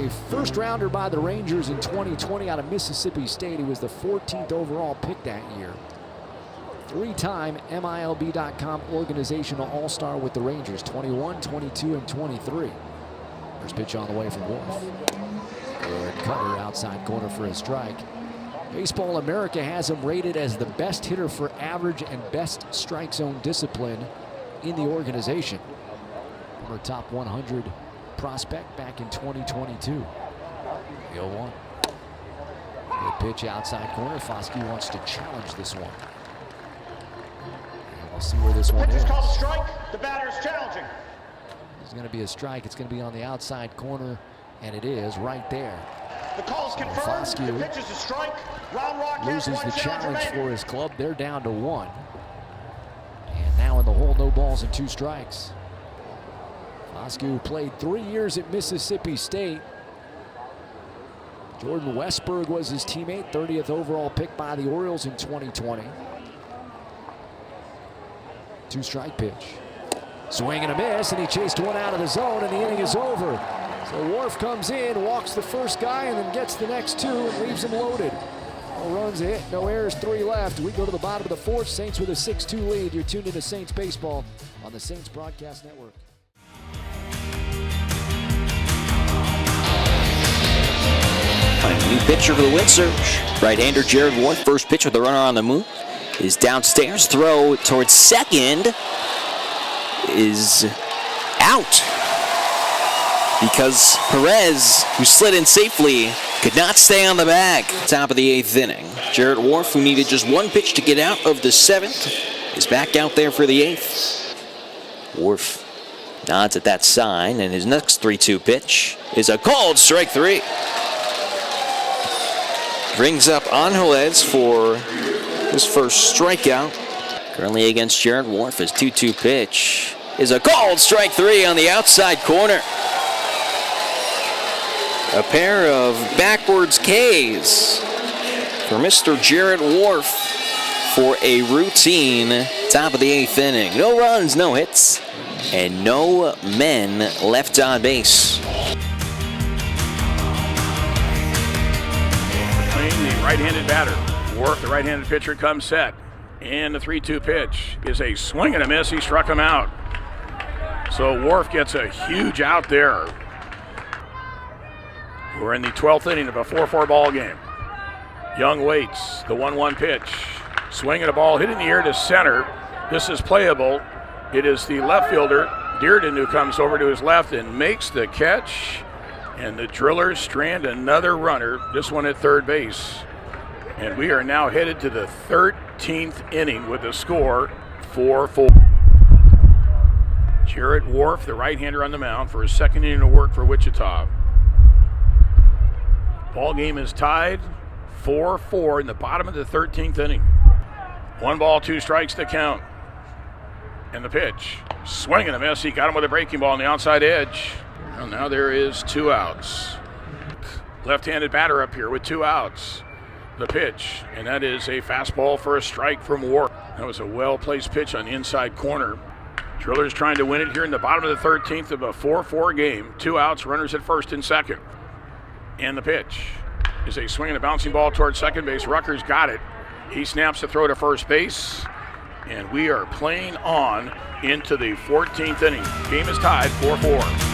a first-rounder by the Rangers in 2020 out of Mississippi State. He was the 14th overall pick that year. Three-time MILB.com organizational all-star with the Rangers, 21, 22, and 23. First pitch on the way from Whorff. Good cutter outside corner for a strike. Baseball America has him rated as the best hitter for average and best strike zone discipline in the organization. Former top 100 prospect back in 2022. The 0-1. Good pitch outside corner. Foskey wants to challenge this one. And we'll see where this one is. Pitch is called a strike. The batter is challenging. It's going to be a strike. It's going to be on the outside corner, and it is right there. The call is confirmed. The pitch is a strike. Round Rock loses the challenge for his club. They're down to 1. And now in the hole, no balls and 2 strikes. Foskey played 3 years at Mississippi State. Jordan Westberg was his teammate, 30th overall pick by the Orioles in 2020. 2-strike pitch. Swing and a miss, and he chased one out of the zone, and the inning is over. So Whorff comes in, walks the first guy, and then gets the next 2 and leaves him loaded. No runs, a hit, no errors, 3 left. We go to the bottom of the 4th. Saints with a 6-2 lead. You're tuned into Saints Baseball on the Saints Broadcast Network. A new pitcher for the Wind Surge. Right-hander Jarret Whorff, first pitch with the runner on the move, is downstairs. Throw towards second is out because Perez, who slid in safely, could not stay on the bag. Top of the 8th inning. Jarret Whorff, who needed just 1 pitch to get out of the 7th, is back out there for the 8th. Whorff nods at that sign, and his next 3-2 pitch is a called strike 3. Brings up Angeles for his first strikeout. Currently against Jarret Whorff, his 2-2 pitch is a called strike 3 on the outside corner. A pair of backwards Ks for Mr. Jarret Whorff for a routine top of the 8th inning. No runs, no hits, and no men left on base. The right-handed batter. Whorff, the right-handed pitcher, comes set. And the 3-2 pitch is a swing and a miss. He struck him out. So Whorff gets a huge out there. We're in the 12th inning of a 4-4 ball game. Young waits. The 1-1 pitch. Swinging a ball hit in the air to center. This is playable. It is the left fielder, Dearden, who comes over to his left and makes the catch. And the Drillers strand another runner, this one at third base. And we are now headed to the 13th inning with the score 4-4. Jarret Whorff, the right-hander on the mound for his second inning of work for Wichita. Ball game is tied 4-4 in the bottom of the 13th inning. 1 ball, 2 strikes to count. And the pitch. Swing and a miss. He got him with a breaking ball on the outside edge. Well, now there is 2 outs. Left-handed batter up here with 2 outs. The pitch, and that is a fastball for a strike from Whorff. That was a well-placed pitch on the inside corner. Drillers trying to win it here in the bottom of the 13th of a 4-4 game. 2 outs, runners at first and second. And the pitch is a swing and a bouncing ball towards second base. Rucker's got it. He snaps the throw to first base. And we are playing on into the 14th inning. Game is tied 4-4.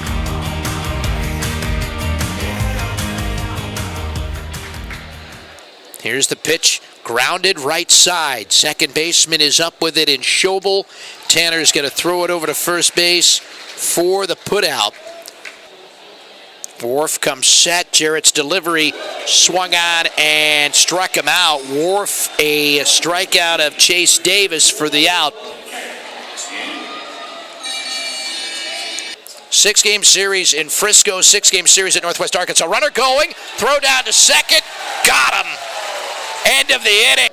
Here's the pitch, grounded right side. Second baseman is up with it in Schobel. Tanner's going to throw it over to first base for the putout. Whorff comes set. Jarrett's delivery swung on and struck him out. Whorff, a strikeout of Chase Davis for the out. 6-game series in Frisco, 6-game series at Northwest Arkansas. Runner going, throw down to second, got him. End of the inning.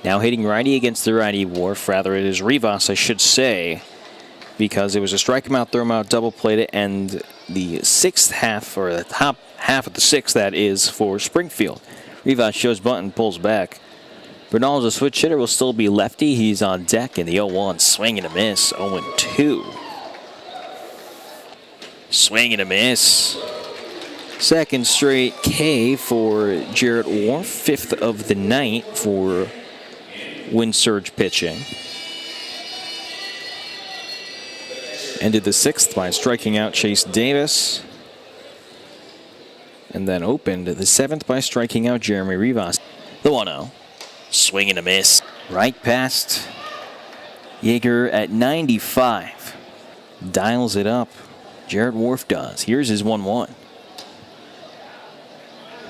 Now hitting righty against the righty. Whorff, rather it is Rivas, I should say, because it was a strike him out, throw him out, double played it, and the 6th half, or the top half of the 6th, that is for Springfield. Rivas shows bunt and pulls back. Bernal's a switch hitter, will still be lefty. He's on deck in the 0-1, swing and a miss, 0-2. Swing and a miss. Second straight K for Jarret Whorff, 5th of the night for wind surge pitching. Ended the 6th by striking out Chase Davis. And then opened the 7th by striking out Jeremy Rivas. The 1-0. Swing and a miss. Right past Yeager at 95. Dials it up. Jarret Whorff does. Here's his 1-1.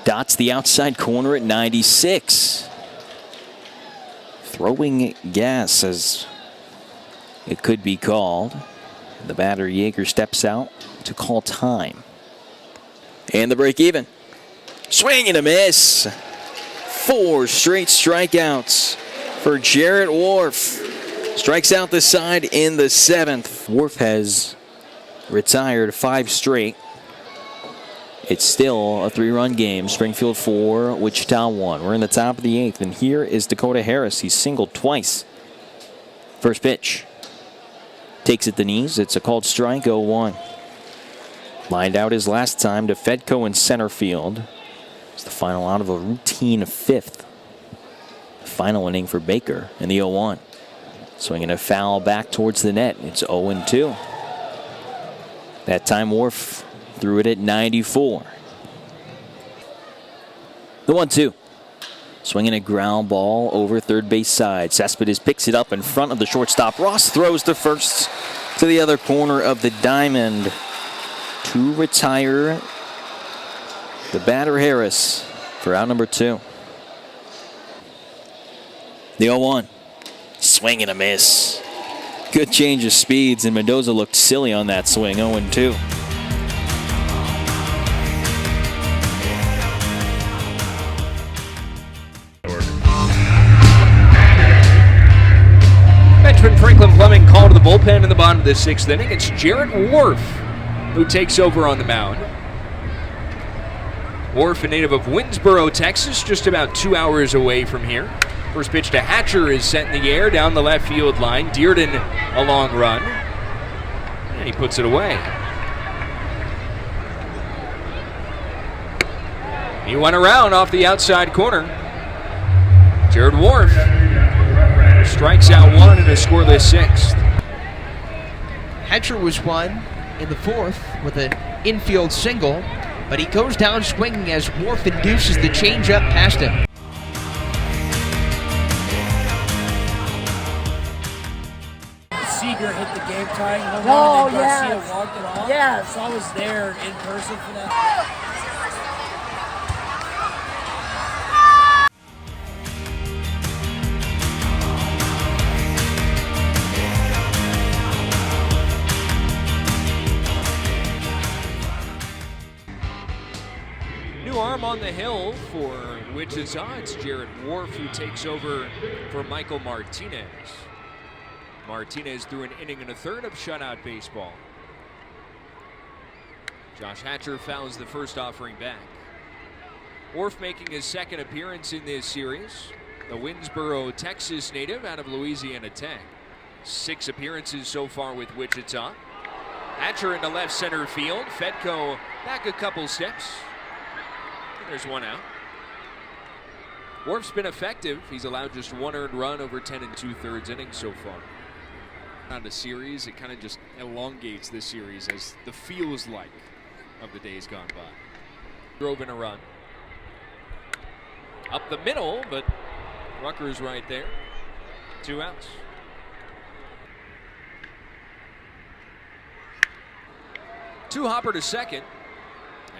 Dots the outside corner at 96. Throwing gas as it could be called. The batter Yeager steps out to call time. And the break even. Swing and a miss. 4 straight strikeouts for Jarret Whorff. Strikes out the side in the 7th. Whorff has retired 5 straight. It's still a 3-run game. Springfield 4, Wichita 1. We're in the top of the 8th, and here is Dakota Harris. He's singled twice. First pitch. Takes at the knees. It's a called strike, 0-1. Lined out his last time to Fedko in center field. It's the final out of a routine 5th. The final inning for Baker in the 0-1. Swinging a foul back towards the net. It's 0-2. That time Whorff threw it at 94. The 1-2. Swinging a ground ball over third base side. Cespedes picks it up in front of the shortstop. Ross throws to first to the other corner of the diamond to retire the batter Harris for out number 2. The 0-1. Swing and a miss. Good change of speeds, and Mendoza looked silly on that swing. 0-2. Benjamin Franklin Fleming called to the bullpen in the bottom of the 6th inning. It's Jarret Whorff who takes over on the mound. Whorff, a native of Winsboro, Texas, just about 2 hours away from here. First pitch to Hatcher is sent in the air down the left field line. Dearden a long run, and he puts it away. He went around off the outside corner. Jarret Whorff strikes out 1 in a scoreless 6th. Hatcher was one in the 4th with an infield single, but he goes down swinging as Whorff induces the changeup past him. Seager hit the game tying home run, and then Garcia walked it off. Yes. So I was there in person for that. New arm on the hill for Wichita. It's Jarret Whorff who takes over for Michael Martinez. Martinez threw an inning and a third of shutout baseball. Josh Hatcher fouls the first offering back. Whorff making his 2nd appearance in this series. The Winsboro, Texas native out of Louisiana Tech. 6 appearances so far with Wichita. Hatcher into left center field. Fedko back a couple steps. There's 1 out. Whorff's been effective. He's allowed just 1 earned run over 10 2/3 innings so far. On the series, it kind of just elongates this series as the feels like of the days gone by. Drove in a run. Up the middle, but Rucker's right there. 2 outs. Two hopper to second.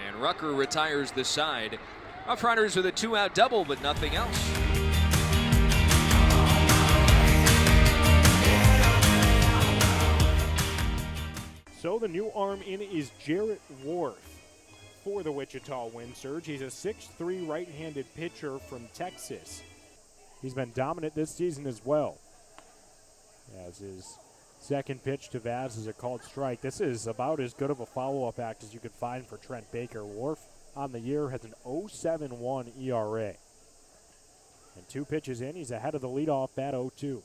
And Rucker retires the side. Rough Riders with a 2-out double, but nothing else. So the new arm in is Jarret Whorff for the Wichita Wind Surge. He's a 6'3" right-handed pitcher from Texas. He's been dominant this season as well. As his 2nd pitch to Vaz is a called strike. This is about as good of a follow-up act as you could find for Trent Baker. Whorff on the year has an 0.71 ERA. And 2 pitches in, he's ahead of the leadoff bat 0-2.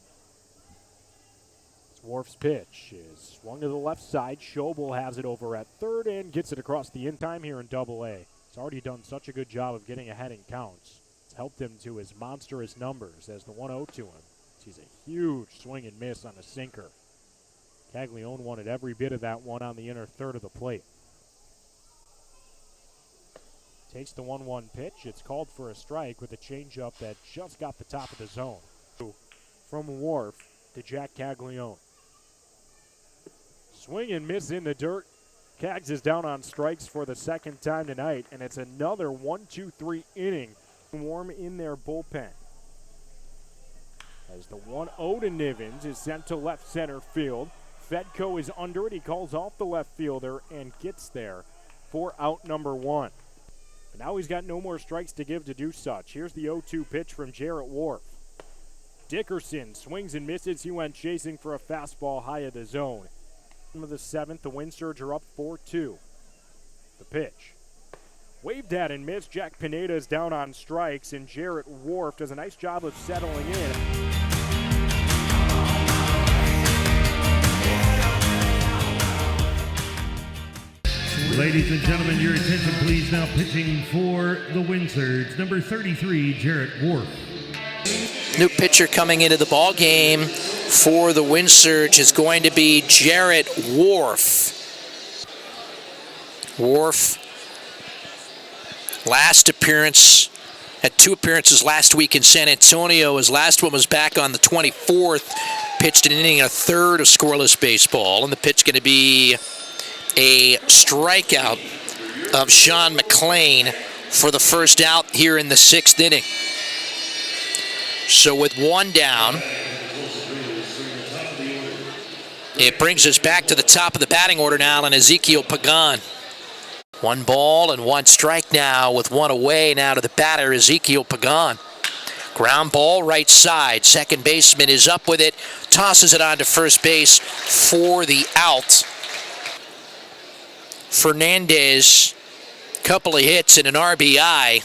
Whorff's pitch is swung to the left side. Schobel has it over at third and gets it across the in time here in Double-A. He's already done such a good job of getting ahead in counts. It's helped him to his monstrous numbers as the 1-0 to him. He's a huge swing and miss on a sinker. Caglione wanted every bit of that one on the inner third of the plate. Takes the 1-1 pitch. It's called for a strike with a changeup that just got the top of the zone. From Whorff to Jack Caglione. Swing and miss in the dirt. Cags is down on strikes for the second time tonight, and it's another 1-2-3 inning. Warm in their bullpen. As the 1-0 to Nivens is sent to left center field. Fedko is under it. He calls off the left fielder and gets there for out number 1. But now he's got no more strikes to give to do such. Here's the 0-2 pitch from Jarret Whorff. Dickerson swings and misses. He went chasing for a fastball high of the zone. Of the 7th, the Wind Surge are up 4-2. The pitch. Waved at and missed. Jack Pineda is down on strikes, and Jarret Whorff does a nice job of settling in. Ladies and gentlemen, your attention please. Now pitching for the Wind Surge, number 33, Jarret Whorff. New pitcher coming into the ball game for the Wind Surge is going to be Jarret Whorff. Whorff, last appearance, had 2 appearances last week in San Antonio. His last one was back on the 24th. Pitched an inning and a third of scoreless baseball, and the pitch going to be a strikeout of Sean McLean for the first out here in the 6th inning. So with 1 down, it brings us back to the top of the batting order now, and Ezekiel Pagan. 1 ball and 1 strike now with 1 away now to the batter, Ezekiel Pagan. Ground ball right side. Second baseman is up with it, tosses it on to first base for the out. Fernandez, couple of hits and an RBI,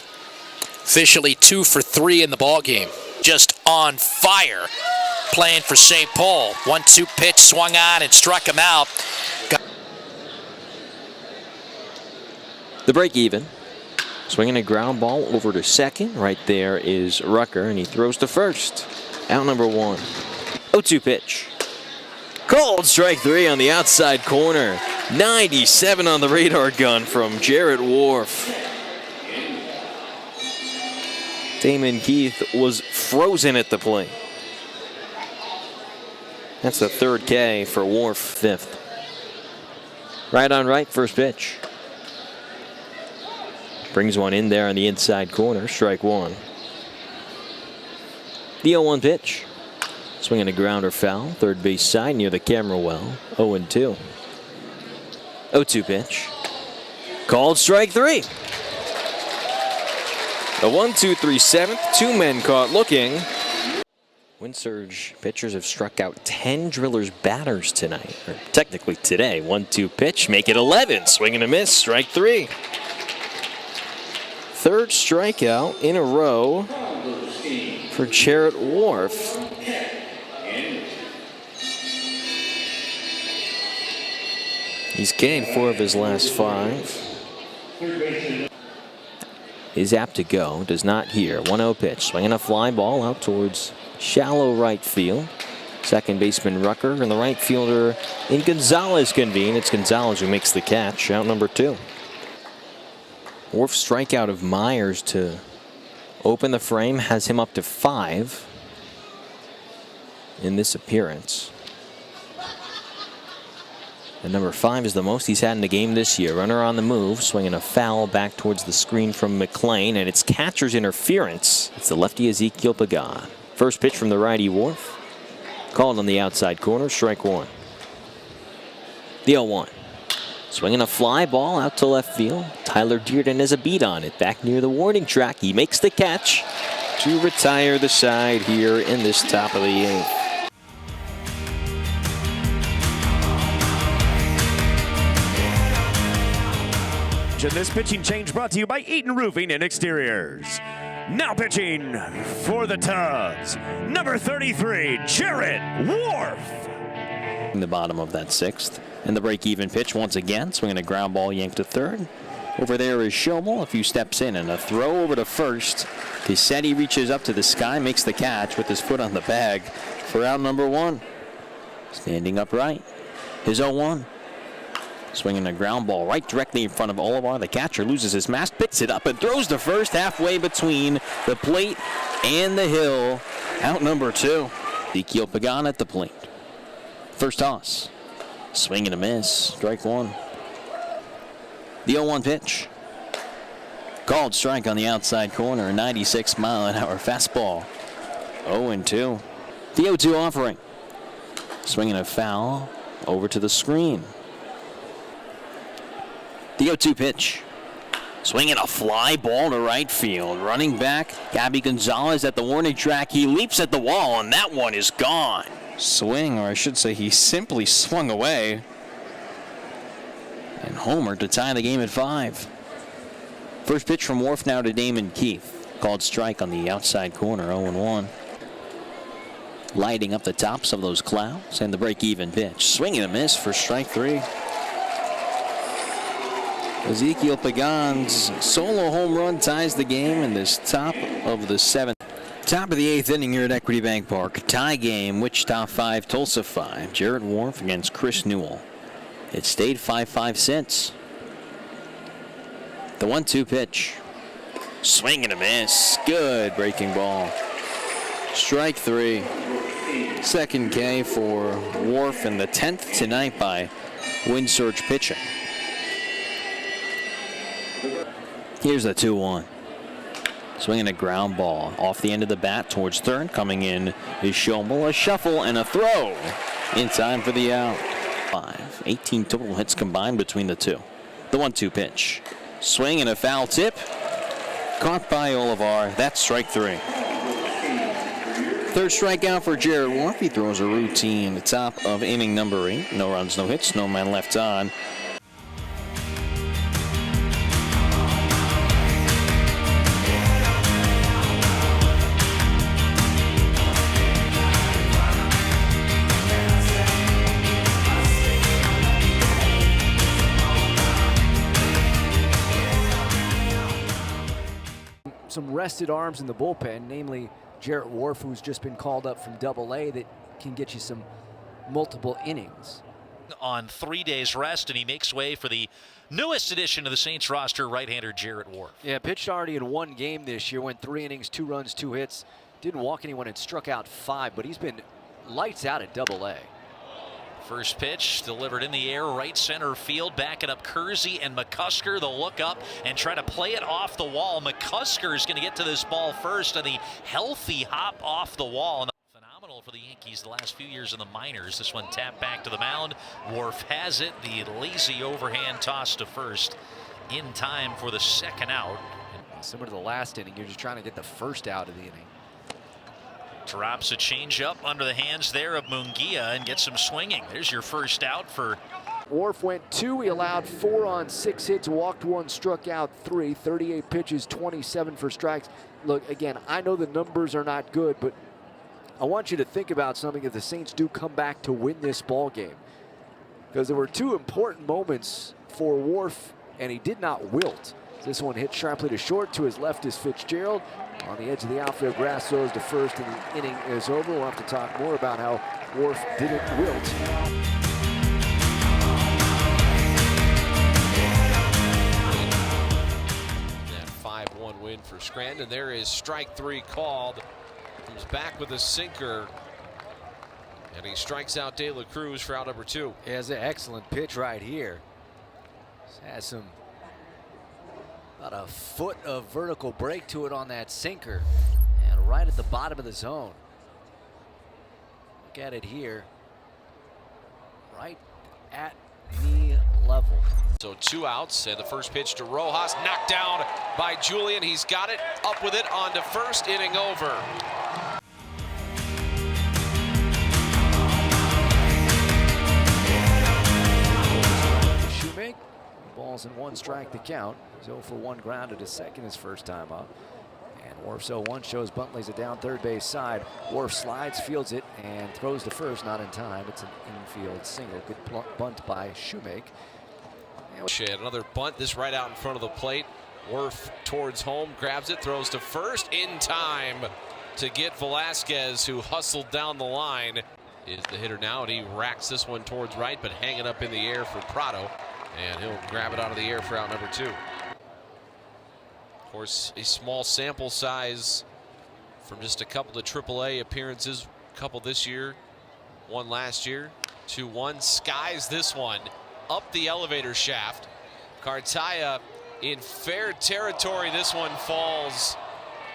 officially 2 for 3 in the ballgame. Just on fire, playing for St. Paul. 1-2 pitch, swung on and struck him out. The break even. Swinging a ground ball over to second. Right there is Rucker, and he throws to first. Out number 1. 0-2 pitch. Called strike 3 on the outside corner. 97 on the radar gun from Jarret Whorff. Damon Keith was frozen at the plate. That's the 3rd K for Whorff, 5th. Right on right, first pitch. Brings one in there on the inside corner, strike 1. The 0-1 pitch. Swinging a grounder foul, third base side near the camera well, 0-2. 0-2 pitch. Called strike 3. The 1-2-3 7th, 2 men caught looking. Wind Surge pitchers have struck out 10 Drillers batters tonight, or technically today. 1-2 pitch, make it 11. Swing and a miss, strike 3. 3rd strikeout in a row for Jarret Whorff. He's gained 4 of his last 5. Is apt to go, does not hear. 1-0 pitch, swinging a fly ball out towards shallow right field. Second baseman Rucker and the right fielder in Gonzalez convene. It's Gonzalez who makes the catch, out number 2. Whorff's strikeout of Myers to open the frame has him up to 5 in this appearance. And number 5 is the most he's had in the game this year. Runner on the move, swinging a foul back towards the screen from McLean, and it's catcher's interference. It's the lefty Ezekiel Pagan. First pitch from the righty Whorff. Called on the outside corner, strike 1. The 0-1. Swinging a fly ball out to left field. Tyler Dearden has a beat on it. Back near the warning track, he makes the catch to retire the side here in this top of the 8th. This pitching change brought to you by Eaton Roofing and Exteriors. Now pitching for the Tubs, number 33, Jarret Whorff. In the bottom of that 6th. And the break-even pitch once again, swinging a ground ball yanked to 3rd. Over there is Schomel. A few steps in and a throw over to first. Cassetti reaches up to the sky, makes the catch with his foot on the bag for out number 1. Standing upright. His 0-1. Swinging a ground ball right directly in front of Olivar. The catcher loses his mask, picks it up and throws to first halfway between the plate and the hill. Out number 2. Ezekiel Pagan at the plate. First toss. Swing and a miss. Strike 1. The 0-1 pitch. Called strike on the outside corner. A 96-mile-an-hour fastball. 0-2. The 0-2 offering. Swinging a foul over to the screen. The 0-2 pitch. Swinging a fly ball to right field. Running back, Gabby Gonzalez at the warning track. He leaps at the wall, and that one is gone. Swing, or I should say he simply swung away. And homer to tie the game at 5. First pitch from Whorff now to Damon Keith. Called strike on the outside corner, 0-1. Lighting up the tops of those clouds, and the break-even pitch. Swing and a miss for strike 3. Ezekiel Pagan's solo home run ties the game in this top of the 7th. Top of the 8th inning here at Equity Bank Park. Tie game, Wichita 5, Tulsa 5. Jarret Whorff against Chris Newell. It stayed 5-5 since. The 1-2 pitch. Swing and a miss. Good breaking ball. Strike 3. Second K for Whorff, and the 10th tonight by Wind Surge pitching. Here's the 2-1. Swinging a ground ball off the end of the bat towards third. Coming in is Schomel. A shuffle and a throw in time for the out. 18 total hits combined between the two. The 1-2 pitch. Swing and a foul tip. Caught by Olivar. That's strike 3. Third strikeout for Jarret Whorff. He throws a routine at the top of inning number 8. No runs, no hits, no man left on. Some rested arms in the bullpen, namely Jarret Whorff, who's just been called up from Double-A, that can get you some multiple innings. On 3 days rest, and he makes way for the newest addition to the Saints roster, right-hander Jarret Whorff. Yeah, pitched already in 1 game this year, went 3 innings, 2 runs, 2 hits, didn't walk anyone and struck out 5, but he's been lights out at Double-A. First pitch delivered in the air, right center field, backing up Kersey and McCusker. They'll look up and try to play it off the wall. McCusker is going to get to this ball first, and the healthy hop off the wall. Phenomenal for the Yankees the last few years in the minors. This one tapped back to the mound. Whorff has it. The lazy overhand toss to first in time for the second out. Similar to the last inning, you're just trying to get the first out of the inning. Drops a changeup under the hands there of Munguia and gets some swinging. There's your first out for Whorff. Went 2. He allowed 4 on 6 hits, walked 1, struck out 3, 38 pitches, 27 for strikes. Look, again, I know the numbers are not good, but I want you to think about something if the Saints do come back to win this ball game. Because there were 2 important moments for Whorff, and he did not wilt. This one hit sharply to short. To his left is Fitzgerald. On the edge of the outfield, grass throws to first, and the inning is over. We'll have to talk more about how Whorff didn't wilt. That 5-1 win for Scranton. There is strike 3 called. Comes back with a sinker, and he strikes out De La Cruz for out number 2. He has an excellent pitch right here. Has some about a foot of vertical break to it on that sinker, and right at the bottom of the zone. Look at it here, right at knee level. So 2 outs, and the first pitch to Rojas, knocked down by Julian. He's got it, up with it onto first, inning over. Shoemake, balls and 1 strike to count. He's 0 for 1 grounded to second his first time up. And Whorff's 0-1 shows Buntley's it down third base side. Whorff slides, fields it, and throws to first, not in time. It's an infield single. Good bunt by Shoemake. Another bunt, this right out in front of the plate. Whorff towards home, grabs it, throws to first in time to get Velasquez, who hustled down the line. Is the hitter now, and he racks this one towards right, but hanging up in the air for Prado, and he'll grab it out of the air for out number 2. Of course, a small sample size from just a couple of AAA appearances, a couple this year, one last year. 2-1, skies this one up the elevator shaft. Cartaya in fair territory. This one falls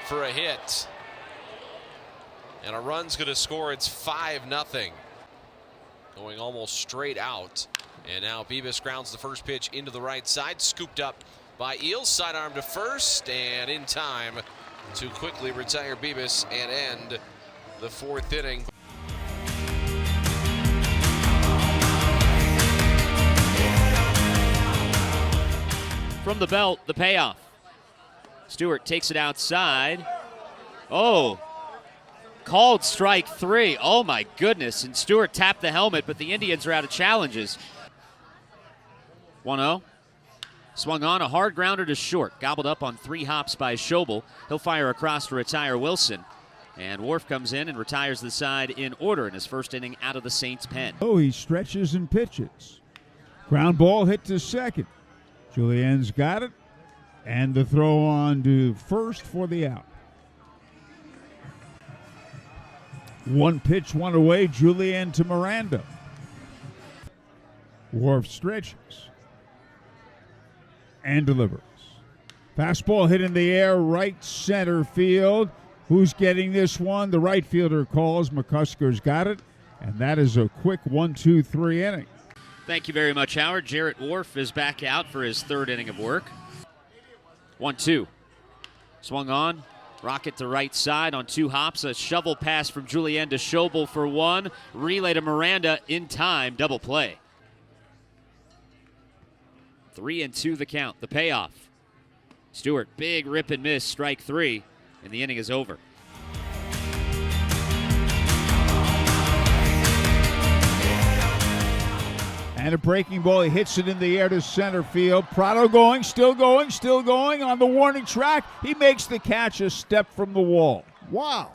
for a hit. And a run's going to score. It's 5-0. Going almost straight out. And now Bibas grounds the first pitch into the right side. Scooped up by Eels. Sidearm to first. And in time to quickly retire Bibas and end the 4th inning. From the belt, the payoff. Stewart takes it outside. Oh, called strike 3. Oh my goodness. And Stewart tapped the helmet, but the Indians are out of challenges. 1-0. Swung on, a hard grounder to short. Gobbled up on 3 hops by Schobel. He'll fire across to retire Wilson. And Whorff comes in and retires the side in order in his first inning out of the Saints' pen. Oh, he stretches and pitches. Ground ball hit to second. Julien's got it, and the throw on to first for the out. 1 pitch, 1 away, Julien to Miranda. Whorff stretches and delivers. Fastball hit in the air, right center field. Who's getting this one? The right fielder calls. McCusker's got it, and that is a quick 1-2-3 inning. Thank you very much, Howard. Jarret Whorff is back out for his 3rd inning of work. 1-2. Swung on. Rocket to right side on 2 hops. A shovel pass from Julien to Schobel for 1. Relay to Miranda in time. Double play. 3-2 the count. The payoff. Stewart, big rip and miss. Strike 3. And the inning is over. And a breaking ball, he hits it in the air to center field. Prado going, still going, still going on the warning track. He makes the catch a step from the wall. Wow.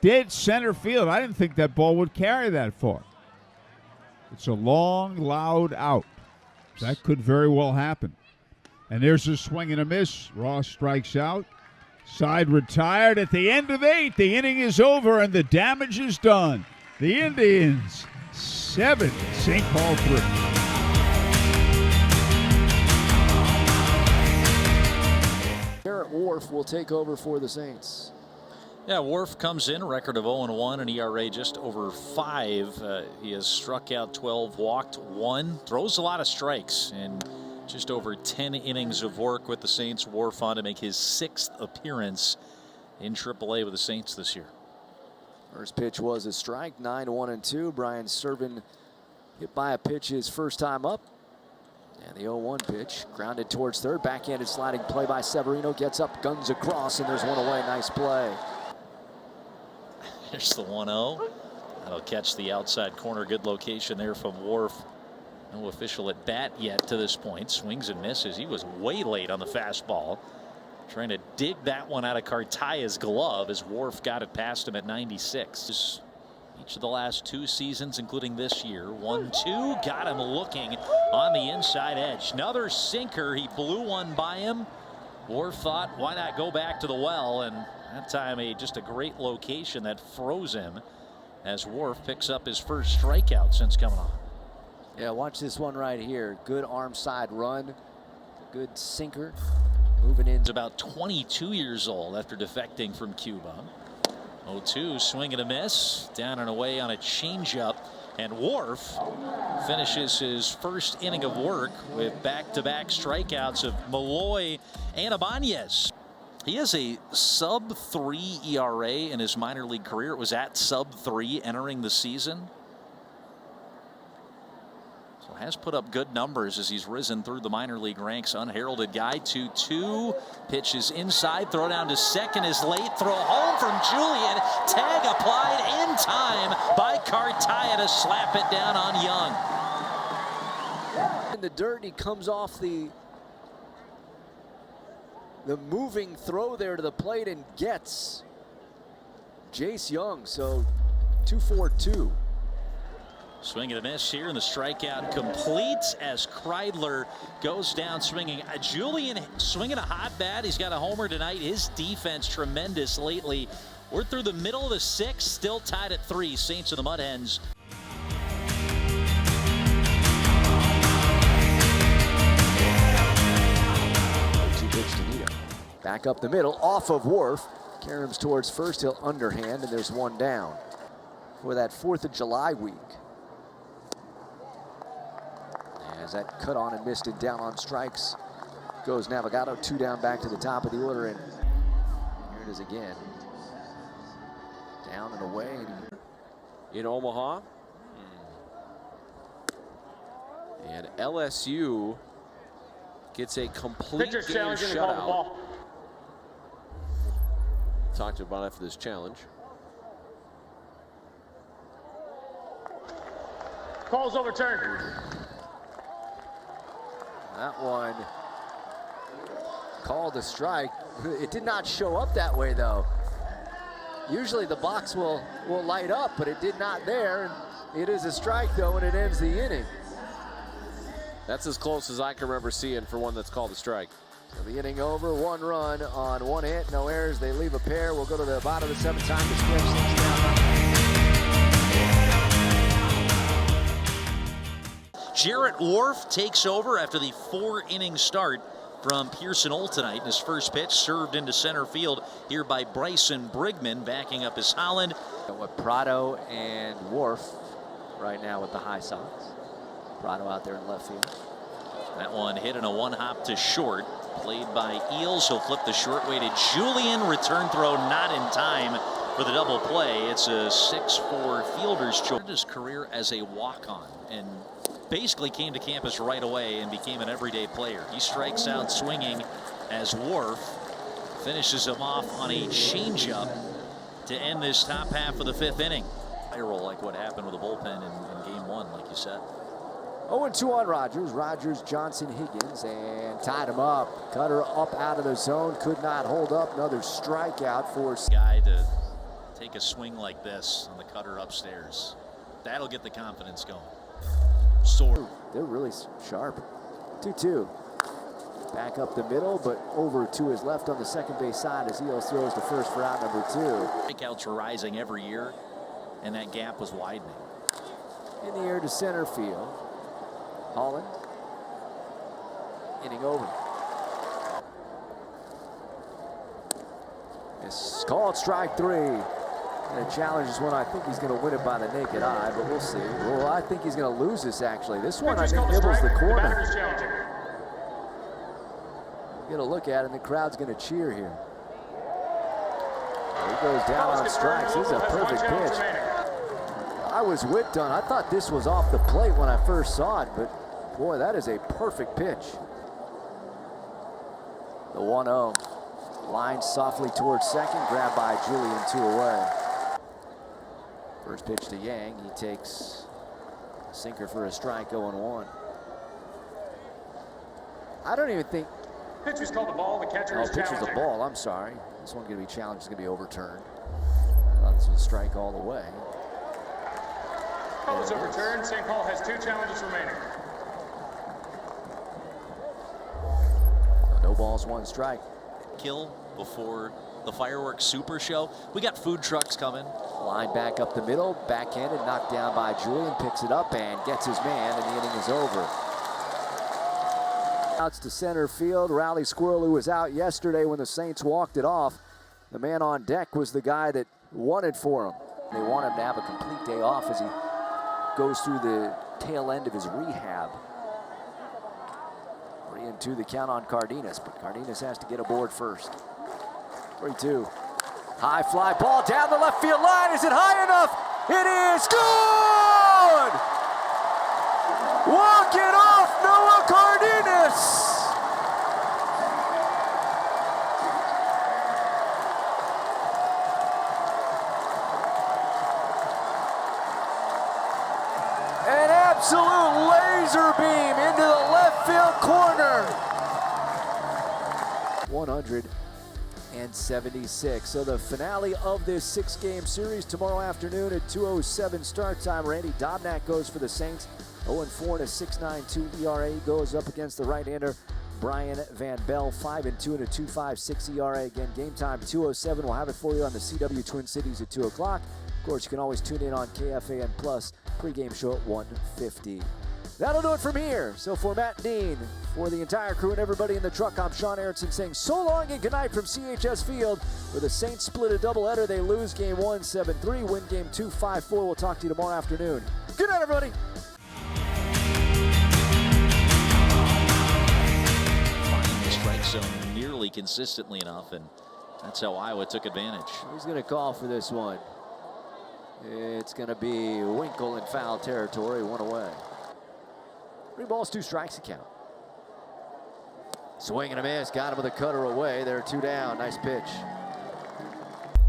Dead center field. I didn't think that ball would carry that far. It's a long, loud out. That could very well happen. And there's a swing and a miss. Ross strikes out. Side retired at the end of 8. The inning is over and the damage is done. The Indians 7, St. Paul 3. Jarret Whorff will take over for the Saints. Yeah, Whorff comes in, a record of 0-1, an ERA just over 5. He has struck out 12, walked 1, throws a lot of strikes, and just over 10 innings of work with the Saints. Whorff on to make his 6th appearance in AAA with the Saints this year. First pitch was a strike, 9-1-2. Brian Serven hit by a pitch his first time up. And the 0-1 pitch grounded towards third. Backhanded sliding play by Severino. Gets up, guns across, and there's one away. Nice play. There's the 1-0. That'll catch the outside corner. Good location there from Whorff. No official at bat yet to this point. Swings and misses. He was way late on the fastball. Trying to dig that one out of Cartaya's glove as Whorff got it past him at 96. Just each of the last 2 seasons, including this year. 1-2. Got him looking on the inside edge. Another sinker. He blew one by him. Whorff thought, why not go back to the well? And that time, just a great location that froze him as Whorff picks up his first strikeout since coming on. Yeah, watch this one right here. Good arm side run. Good sinker. Moving in. He's about 22 years old after defecting from Cuba. 0-2, swing and a miss. Down and away on a changeup. And Whorff finishes his first inning of work with back-to-back strikeouts of Malloy and Ibanez. He has a sub-3 ERA in his minor league career. It was at sub-3 entering the season. So has put up good numbers as he's risen through the minor league ranks. Unheralded guy. 2-2. Pitches inside. Throw down to second is late. Throw home from Julien. Tag applied in time by Cartaya to slap it down on Young. In the dirt, he comes off the moving throw there to the plate and gets Jace Young. So 2-4-2. Swing and a miss here, and the strikeout completes as Kreidler goes down swinging. Julian swinging a hot bat. He's got a homer tonight. His defense tremendous lately. We're through the middle of the sixth, still tied at 3. Saints and the Mud Hens. Back up the middle, off of Whorff. Karams towards first, he'll underhand, and there's one down for that 4th of July week. As that cut on and missed it down on strikes goes Navigado. 2 down back to the top of the order, and here it is again. Down and away. In Omaha. And LSU gets a complete game shutout. Talked about after this challenge. Call's overturned. That one called a strike. It did not show up that way, though. Usually the box will light up, but it did not there. It is a strike, though, and it ends the inning. That's as close as I can remember seeing for one that's called a strike. So the inning over, 1 run on 1 hit, no errors. They leave a pair. We'll go to the bottom of the 7th, time to stretch things down. Jarret Whorff takes over after the 4-inning start from Pearson Old tonight. And his first pitch served into center field here by Bryson Brigman, backing up his Holland. With Prado and Whorff right now with the High Sox. Prado out there in left field. That one hit in a 1-hop to short. Played by Eels. He'll flip the short way to Julian. Return throw not in time for the double play. It's a 6-4 fielder's choice. His career as a walk-on and basically came to campus right away and became an everyday player. He strikes out swinging as Whorff finishes him off on a changeup to end this top half of the 5th inning. Viral like what happened with the bullpen in game 1, like you said. 0-2 on Rogers. Rogers, Johnson, Higgins, and tied him up. Cutter up out of the zone, could not hold up. Another strikeout for guy to take a swing like this on the cutter upstairs. That'll get the confidence going. They're really sharp. 2-2. Back up the middle, but over to his left on the second base side as Eels throws to first for out number 2. Strikeouts are rising every year, and that gap was widening. In the air to center field. Holland. Inning over. It's called strike 3. And the challenge is one I think he's going to win it by the naked eye, but we'll see. Well, I think he's going to lose this, actually. This one, I think, nibbles the corner. Get a look at it, and the crowd's going to cheer here. He goes down on strikes. This is a perfect pitch. I was whipped on. I thought this was off the plate when I first saw it, but boy, that is a perfect pitch. The 1-0. Line softly towards second, grabbed by Julian, 2 away. First pitch to Yang. He takes a sinker for a strike, 0-1. I don't even think. Pitch was called the ball. The catcher is pitch was challenging. a ball. I'm sorry. This one's going to be challenged. It's going to be overturned. I thought this was a strike all the way. Call is overturned. St. Paul has 2 challenges remaining. No balls, 1 strike. Kill before the fireworks super show. We got food trucks coming. Line back up the middle, backhanded, knocked down by Julian, picks it up and gets his man, and the inning is over. Outs to center field. Rally Squirrel, who was out yesterday when the Saints walked it off. The man on deck was the guy that won it for him. They want him to have a complete day off as he goes through the tail end of his rehab. 3-2 the count on Cardenas, but Cardenas has to get aboard first. 3-2. High fly ball down the left field line. Is it high enough? It is good! Walk it off, Noah Cardenas! An absolute laser beam into the 176. So the finale of this 6-game series tomorrow afternoon at 2:07 start time. Randy Dobnak goes for the Saints. 0-4 and a 6.92 ERA. Goes up against the right-hander Brian Van Bell. 5-2 and a 2.56 ERA. Again, game time 2:07. We'll have it for you on the CW Twin Cities at 2 o'clock. Of course, you can always tune in on KFAN Plus pregame show at 1:50. That'll do it from here. So for Matt Dean, for the entire crew and everybody in the truck, I'm Sean Aronson saying so long and good night from CHS Field, where the Saints split a doubleheader. They lose game 1, 7-3, win game 2, 5-4. We'll talk to you tomorrow afternoon. Good night, everybody. Finding the strike zone nearly consistently enough, and that's how Iowa took advantage. Who's going to call for this one? It's going to be Winkle in foul territory, 1 away. 3 balls, 2 strikes account. Swing and a miss, got him with a cutter away. They're 2 down. Nice pitch.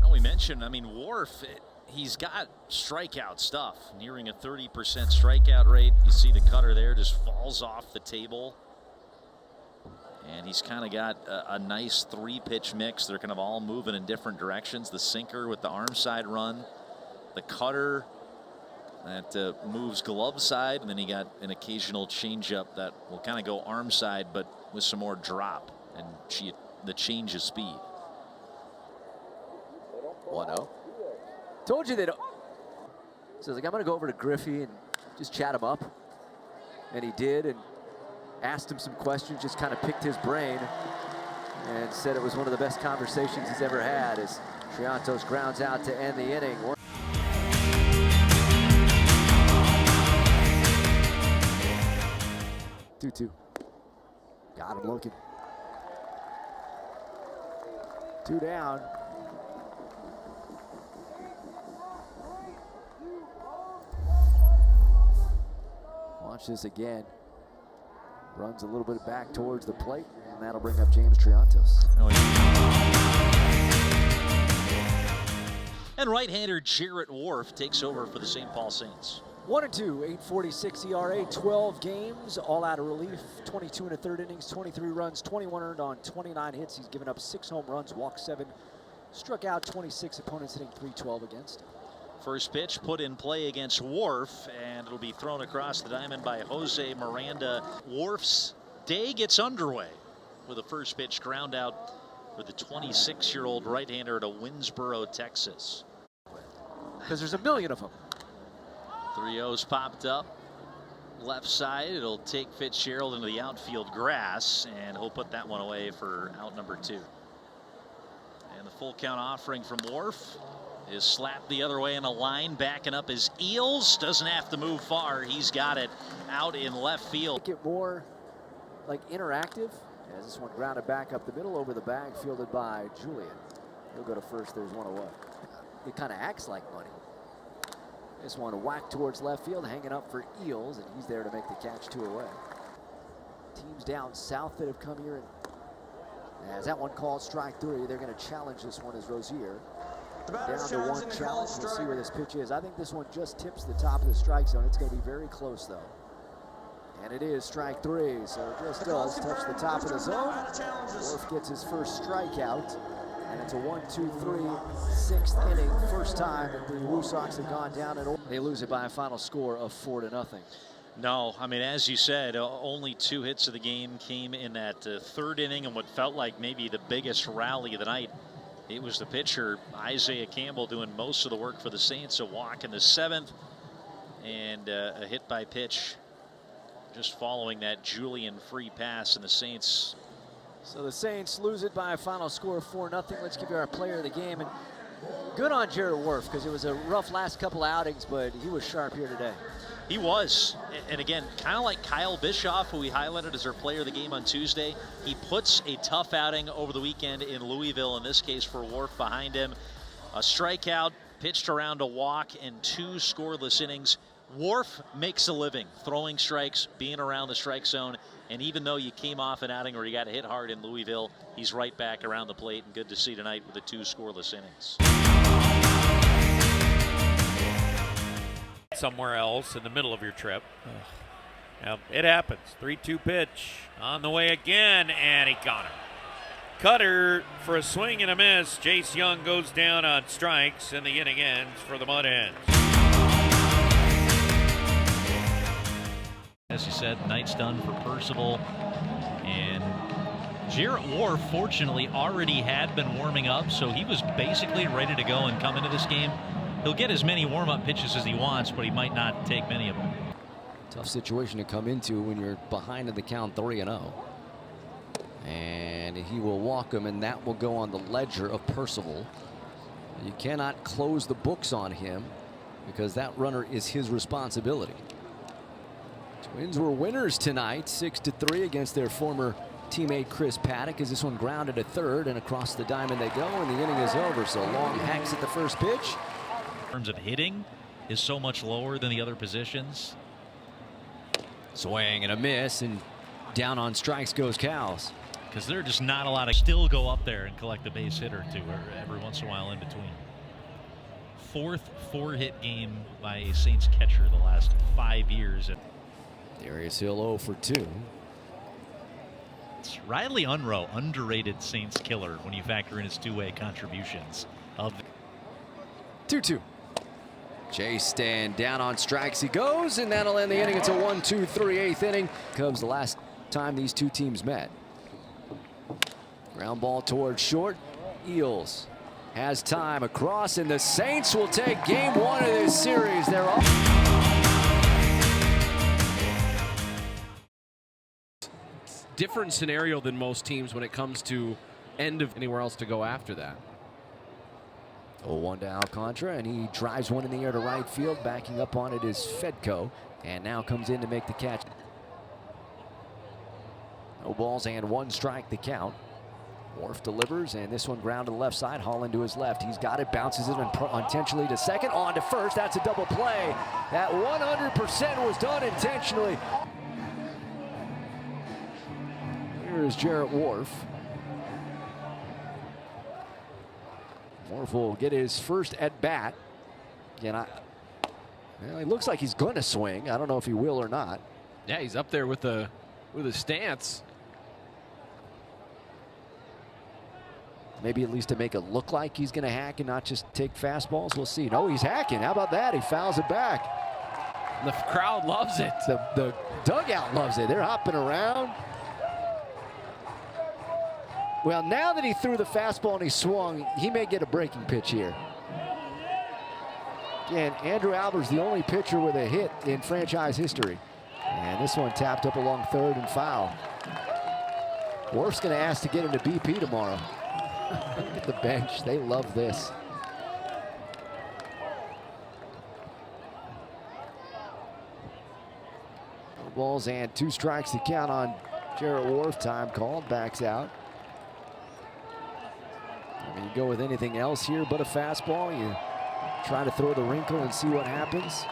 Well, we mentioned, I mean, Whorff, he's got strikeout stuff, nearing a 30% strikeout rate. You see the cutter there just falls off the table. And he's kind of got a nice 3-pitch mix. They're kind of all moving in different directions. The sinker with the arm side run, the cutter that moves glove side, and then he got an occasional changeup that will kind of go arm side, but with some more drop and the change of speed. 1-0. Told you they don't. So like, I'm going to go over to Griffey and just chat him up. And he did, and asked him some questions, just kind of picked his brain, and said it was one of the best conversations he's ever had as Triantos grounds out to end the inning. 2-2. Got him looking. 2 down. Watch this again. Runs a little bit back towards the plate, and that'll bring up James Triantos. And right-hander Jarret Whorff takes over for the St. Paul Saints. 1-2, 8.46 ERA, 12 games, all out of relief, 22 and a third innings, 23 runs, 21 earned on 29 hits. He's given up 6 home runs, walked 7, struck out 26 opponents, hitting .312 against. First pitch put in play against Whorff, and it'll be thrown across the diamond by Jose Miranda. Whorff's day gets underway with a first pitch ground out for the 26-year-old right-hander out of Winsboro, Texas. Because there's a million of them. 3-0's popped up. Left side, it'll take Fitzgerald into the outfield grass, and he'll put that one away for out number 2. And the full count offering from Whorff is slapped the other way in a line, backing up his Eels. Doesn't have to move far. He's got it out in left field. Make it more like interactive as this one grounded back up the middle over the bag, fielded by Julian. He'll go to first. There's 1 away. It kind of acts like money. This one whacked towards left field, hanging up for Eels, and he's there to make the catch 2 away. Teams down south that have come here, and as that one called strike 3, they're going to challenge this one as Rozier. Down to 1 challenge. We'll see where this pitch is. I think this one just tips the top of the strike zone. It's going to be very close, though. And it is strike 3, so it just does touch the top of the zone. Whorff gets his first strikeout. And it's a 1-2-3 6th inning. First time that the Woo Sox have gone down, and they lose it by a final score of 4-0. No, I mean, as you said, only 2 hits of the game came in that 3rd inning, and what felt like maybe the biggest rally of the night. It was the pitcher, Isaiah Campbell, doing most of the work for the Saints. A walk in the 7th, and a hit by pitch just following that Julian free pass, and the Saints. So the Saints lose it by a final score of 4-0. Let's give you our player of the game. And good on Jarret Whorff, because it was a rough last couple outings, but he was sharp here today. He was. And again, kind of like Kyle Bischoff, who we highlighted as our player of the game on Tuesday. He puts a tough outing over the weekend in Louisville, in this case for Whorff behind him. A strikeout, pitched around a walk, and 2 scoreless innings. Whorff makes a living throwing strikes, being around the strike zone, and even though you came off an outing where you got hit hard in Louisville, he's right back around the plate, and good to see tonight with the 2 scoreless innings. Somewhere else in the middle of your trip. Now, it happens. 3-2 pitch on the way again, and he got him. cutter for a swing and a miss. Jace Young goes down on strikes, and the inning ends for the Mud Hens. As you said, night's done for Percival. And Jarret Whorff, fortunately, already had been warming up, so he was basically ready to go and come into this game. He'll get as many warm-up pitches as he wants, but he might not take many of them. Tough situation to come into when you're behind in the count 3-0. And he will walk him, and that will go on the ledger of Percival. You cannot close the books on him because that runner is his responsibility. Twins were winners tonight, 6-3 against their former teammate Chris Paddock, as this one grounded at third, and across the diamond they go, and the inning is over. So Long hacks at the first pitch. In terms of hitting, is so much lower than the other positions. Swing and a miss, and down on strikes goes Cowles. Because there are just not a lot of still go up there and collect a base hit or two every once in a while in between. Fourth 4-hit game by a Saints catcher the last 5 years. Darius Hill 0 for 2. It's Riley Unroe, underrated Saints killer when you factor in his two-way contributions. 2-2. Chase stand down on strikes he goes, and that'll end the inning. It's a 1-2-3 8th inning. Cubs the last time these two teams met. Ground ball towards short. Eels has time across, and the Saints will take game 1 of this series. They're off. Different scenario than most teams when it comes to end of anywhere else to go after that. 0-1 to Alcantara, and he drives one in the air to right field. Backing up on it is Fedko, and now comes in to make the catch. No balls and 1 strike the count. Whorff delivers, and this one ground to the left side. Holland to his left. He's got it, bounces it intentionally to second, on to first. That's a double play. That 100% was done intentionally. Here is Jarret Whorff. Whorff will get his first at bat. Again, well, it looks like he's going to swing. I don't know if he will or not. Yeah, he's up there with a stance. Maybe at least to make it look like he's going to hack and not just take fastballs. We'll see. No, he's hacking. How about that? He fouls it back. The crowd loves it. The dugout loves it. They're hopping around. Well, now that he threw the fastball and he swung, he may get a breaking pitch here. Again, Andrew Albert's the only pitcher with a hit in franchise history. And this one tapped up along third and foul. Whorff's going to ask to get into BP tomorrow. Look at the bench. They love this. No balls and 2 strikes to count on Jarret Whorff. Time called. Backs out. I mean, you go with anything else here but a fastball. You try to throw the wrinkle and see what happens.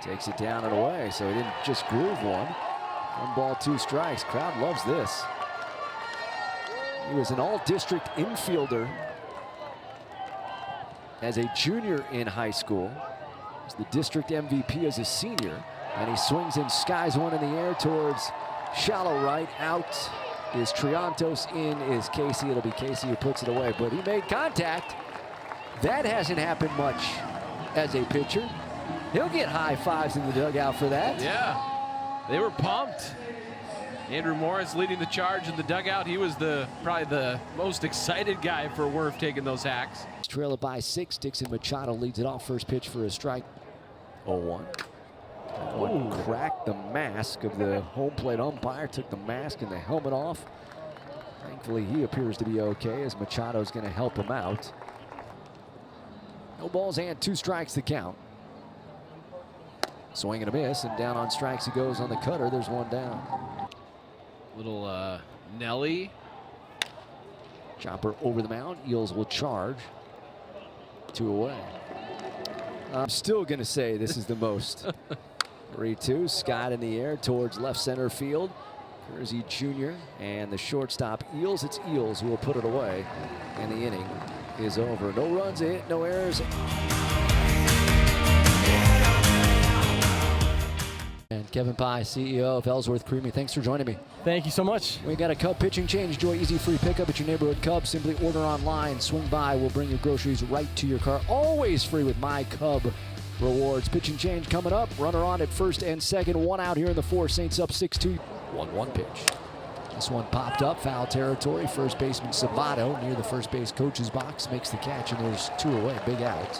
Takes it down and away, so he didn't just groove one. 1 ball, 2 strikes. Crowd loves this. He was an all-district infielder as a junior in high school. He's the district MVP as a senior, and he swings and skies one in the air towards shallow right. Out is Triantos, in is Casey. It'll be Casey who puts it away, but he made contact. That hasn't happened much as a pitcher. He'll get high fives in the dugout for that. Yeah, they were pumped. Andrew Morris leading the charge in the dugout. He was probably the most excited guy for Whorff taking those hacks. Trail it by 6. Dixon Machado leads it off. First pitch for a strike. 0-1. One cracked the mask of the home plate umpire. Took the mask and the helmet off. Thankfully, he appears to be okay, as Machado's going to help him out. No balls and 2 strikes to count. Swing and a miss, and down on strikes he goes on the cutter. There's 1 down. Little Nelly. Chopper over the mound. Eels will charge. 2 away. I'm still going to say this is the most. 3-2. Scott in the air towards left center field. Kersey Jr. and the shortstop Eels. It's Eels who will put it away. And the inning is over. No runs, a hit, no errors. And Kevin Pye, CEO of Ellsworth Creamy, thanks for joining me. Thank you so much. We got a Cub pitching change. Enjoy easy free pickup at your neighborhood Cub. Simply order online, swing by, we'll bring your groceries right to your car. Always free with My Cub Rewards. Pitching change coming up. Runner on at first and second. One out here in the fourth. Saints up 6-2. 1-1 pitch. This one popped up, foul territory. First baseman Sabato near the first base coach's box makes the catch, and there's 2 away. Big out.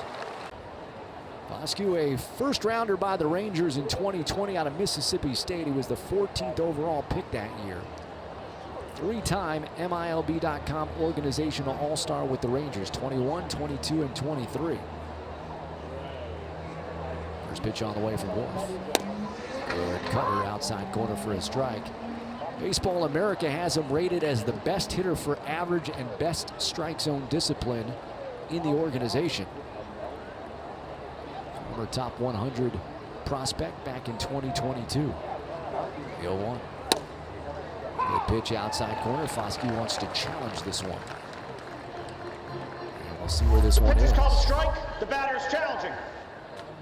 Foscue, a first rounder by the Rangers in 2020 out of Mississippi State. He was the 14th overall pick that year. 3-time MILB.com organizational all-star with the Rangers, 21, 22, and 23. First pitch on the way from Whorff. Good cutter outside corner for a strike. Baseball America has him rated as the best hitter for average and best strike zone discipline in the organization. Former top 100 prospect back in 2022. The 0-1. Good pitch outside corner. Foscue wants to challenge this one. And we'll see where this one is. Pitch is called a strike. The batter is challenging.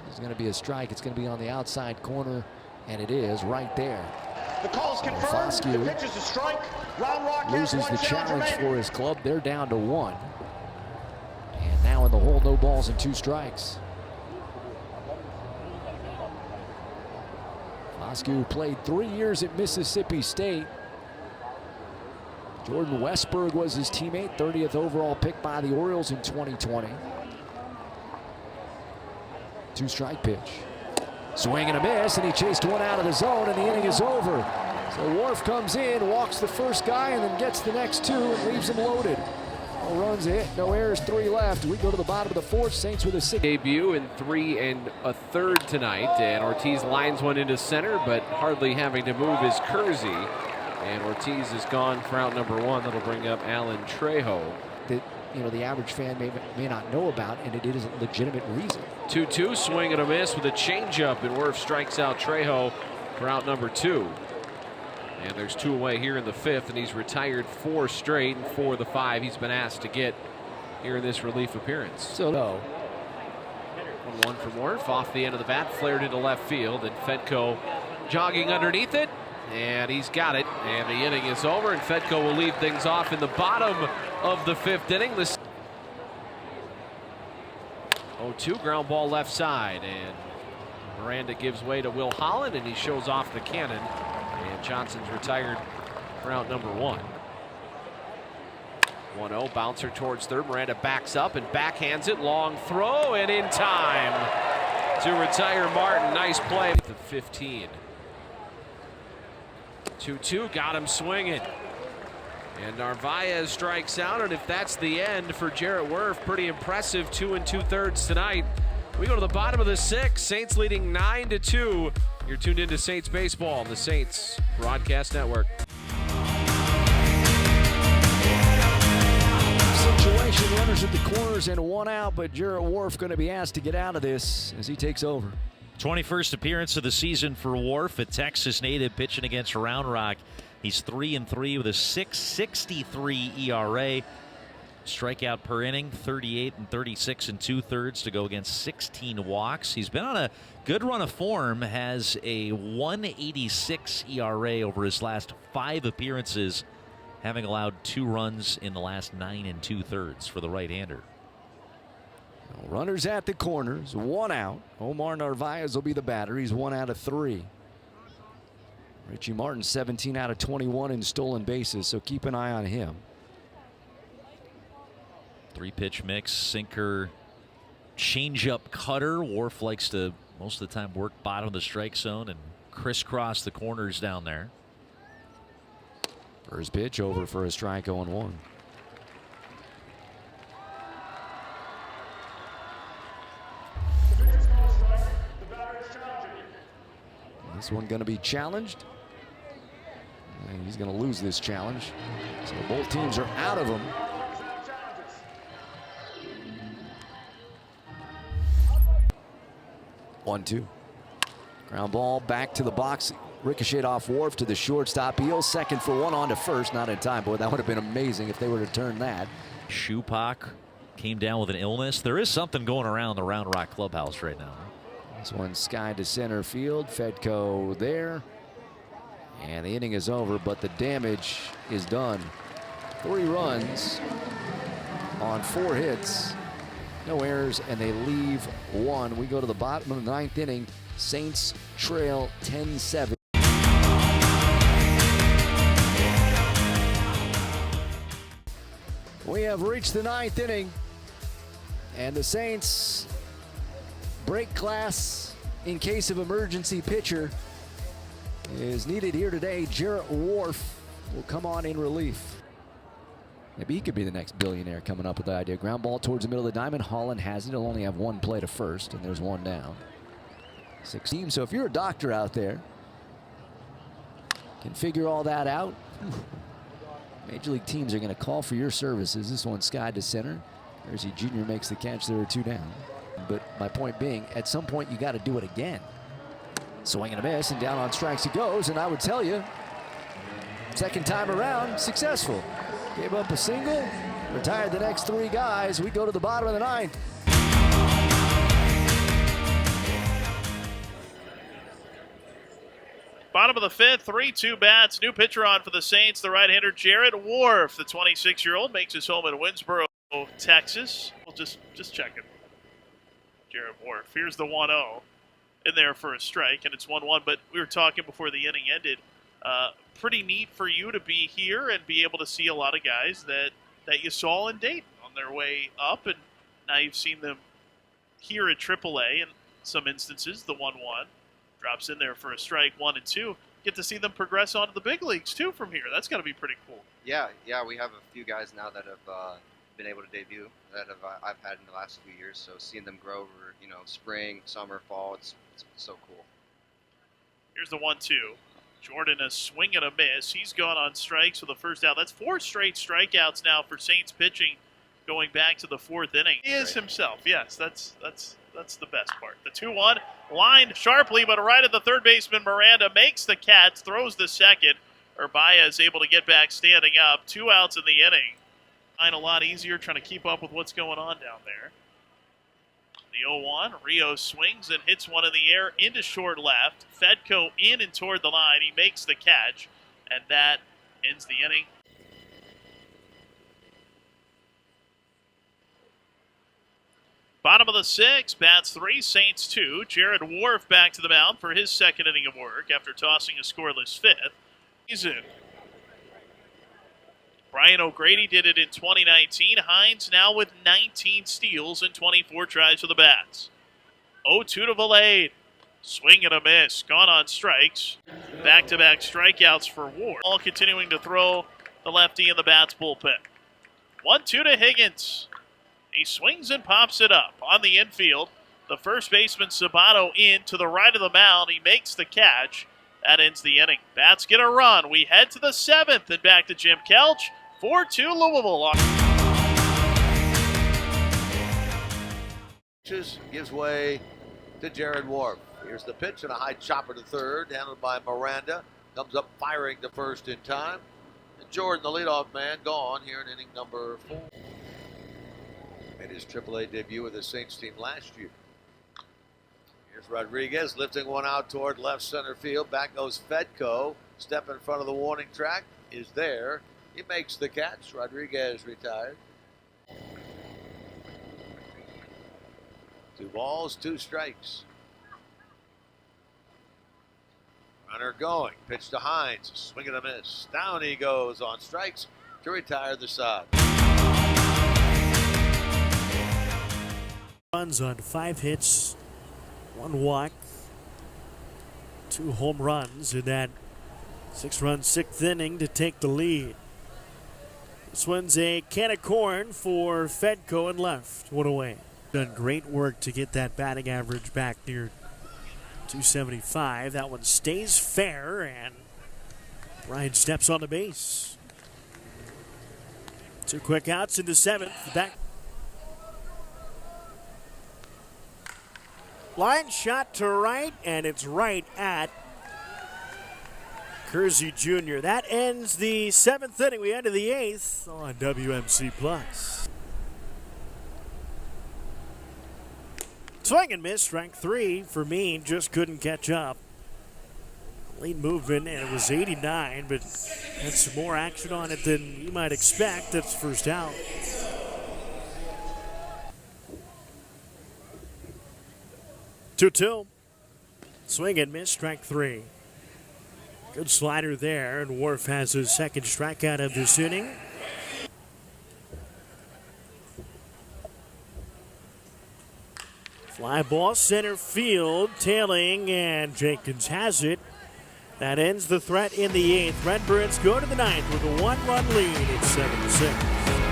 It's going to be a strike. It's going to be on the outside corner, and it is right there. The call is confirmed. Foscue the pitch is a strike. Round Rock loses has the one challenge remaining. for his club. They're down to 1. And now in the hole, no balls and 2 strikes. Foscue played 3 years at Mississippi State. Jordan Westberg was his teammate, 30th overall pick by the Orioles in 2020. 2-strike pitch. Swing and a miss, and he chased one out of the zone, and the inning is over. So Whorff comes in, walks the first guy, and then gets the next 2 and leaves him loaded. No runs hit, no errors, 3 left. We go to the bottom of the 4th. Saints with a 6. Debut in 3 1/3 tonight, and Ortiz lines one into center, but hardly having to move is Kersey. And Ortiz is gone for out number 1. That'll bring up Alan Trejo. That, you know, the average fan may not know about, and it is a legitimate reason. 2-2, swing and a miss with a changeup, and Whorff strikes out Trejo for out number 2. And there's 2 away here in the 5th, and he's retired 4 straight, and 4 of the 5 he's been asked to get here in this relief appearance. So no. 1-1 from Whorff, off the end of the bat, flared into left field, and Fedko jogging underneath it, and he's got it, and the inning is over, and Fedko will lead things off in the bottom of the 5th inning. This 0-2, ground ball left side, and Miranda gives way to Will Holland, and he shows off the cannon, and Johnson's retired for out number 1. 1-0, bouncer towards third. Miranda backs up and backhands it. Long throw, and in time to retire Martin. Nice play. The 15. 2-2, got him swinging. And Narvaez strikes out, and if that's the end for Jarret Whorff, pretty impressive 2 2/3 tonight. We go to the bottom of the 6th. Saints leading 9-2. You're tuned into Saints baseball on the Saints Broadcast Network. Situation, runners at the corners and 1 out, but Jarret Whorff going to be asked to get out of this as he takes over. 21st appearance of the season for Whorff, a Texas native pitching against Round Rock. He's 3-3 with a 6.63 ERA. Strikeout per inning, 38 and 36 2/3 to go against 16 walks. He's been on a good run of form, has a 1.86 ERA over his last 5 appearances, having allowed 2 runs in the last 9 2/3 for the right-hander. Runners at the corners, 1 out. Omar Narvaez will be the batter. He's 1 out of 3. Richie Martin, 17 out of 21 in stolen bases, so keep an eye on him. 3-pitch mix, sinker, changeup, cutter. Whorff likes to, most of the time, work bottom of the strike zone and crisscross the corners down there. First pitch over for a strike, 0-1. This one going to be challenged. And he's going to lose this challenge. So both teams are out of him. One-two. Ground ball back to the box. Ricocheted off Whorff to the shortstop. Eel second for 1 on to first. Not in time. Boy, that would have been amazing if they were to turn that. Shupak came down with an illness. There is something going around the Round Rock clubhouse right now. This one skied to center field. Fedko there. And the inning is over, but the damage is done. 3 runs on 4 hits. No errors, and they leave 1. We go to the bottom of the 9th inning. Saints trail 10-7. We have reached the 9th inning, and the Saints break glass in case of emergency pitcher is needed here today. Jarret Whorff will come on in relief. Maybe he could be the next billionaire coming up with the idea. Ground ball towards the middle of the diamond. Holland has it. He'll only have 1 play to first, and there's 1 down. 6 teams. So if you're a doctor out there, can figure all that out. Major League teams are going to call for your services. This one skied to center. Kersey Jr. makes the catch. There are 2 down. But my point being, at some point you got to do it again. Swing and a miss, and down on strikes he goes. And I would tell you, second time around, successful. Gave up a single, retired the next 3 guys. We go to the bottom of the 9th. Bottom of the 5th, 3-2 bats. New pitcher on for the Saints, the right-hander Jarret Whorff. The 26-year-old makes his home in Winnsboro, Texas. We'll just checking. Jarret Whorff. Here's the 1-0 in there for a strike, and it's 1-1. But we were talking before the inning ended. Pretty neat for you to be here and be able to see a lot of guys that you saw in Dayton on their way up, and now you've seen them here at AAA in some instances. The 1-1 drops in there for a strike, 1-2. Get to see them progress onto the big leagues too from here. That's got to be pretty cool. Yeah, we have a few guys now that have been able to debut that I've had in the last few years. So seeing them grow over, spring, summer, fall, it's so cool. Here's the 1-2. Jordan a swing and a miss. He's gone on strikes for the first out. That's 4 straight strikeouts now for Saints pitching, going back to the 4th inning. He is himself. Yes, that's the best part. The 2-1 lined sharply, but right at the third baseman. Miranda makes the catch, throws the second. Urbaya is able to get back standing up. 2 outs in the inning. A lot easier trying to keep up with what's going on down there. The 0-1, Rio swings and hits one in the air into short left. Fedko in and toward the line. He makes the catch, and that ends the inning. Bottom of the 6th, bats 3, Saints 2. Jarret Whorff back to the mound for his 2nd inning of work after tossing a scoreless 5th. He's in. Brian O'Grady did it in 2019. Hines now with 19 steals and 24 tries for the bats. 0-2 to Valade. Swing and a miss. Gone on strikes. Back-to-back strikeouts for Ward. All continuing to throw the lefty in the bats bullpen. 1-2 to Higgins. He swings and pops it up on the infield. The first baseman Sabato in to the right of the mound. He makes the catch. That ends the inning. Bats get a run. We head to the 7th and back to Jim Kelch. 4-2 Louisville. Gives way to Jarret Whorff. Here's the pitch and a high chopper to third, handled by Miranda. Comes up firing to first in time. And Jordan, the leadoff man, gone here in inning number 4. Made his AAA debut with the Saints team last year. Here's Rodriguez lifting one out toward left center field. Back goes Fedko. Step in front of the warning track is there. He makes the catch. Rodriguez retired. 2 balls, 2 strikes. Runner going. Pitch to Hines. Swing and a miss. Down he goes on strikes to retire the side. Runs on 5 hits, 1 walk, 2 home runs in that 6-run 6th inning to take the lead. This one's a can of corn for Fedko and left. 1 away. Done great work to get that batting average back near 275. That one stays fair, and Ryan steps on the base. 2 quick outs into 7th. Back. Line shot to right, and it's right at Kersey Jr. That ends the 7th inning. We enter the 8th on WMC Plus. Swing and miss, strike 3 for Mean, just couldn't catch up. Late movement, and it was 89, but that's some more action on it than you might expect. That's first out. Two. Swing and miss, strike 3. Good slider there, and Whorff has his second strikeout of this inning. Fly ball center field, tailing, and Jenkins has it. That ends the threat in the 8th. Redbirds go to the 9th with a 1-run lead. It's 7-6.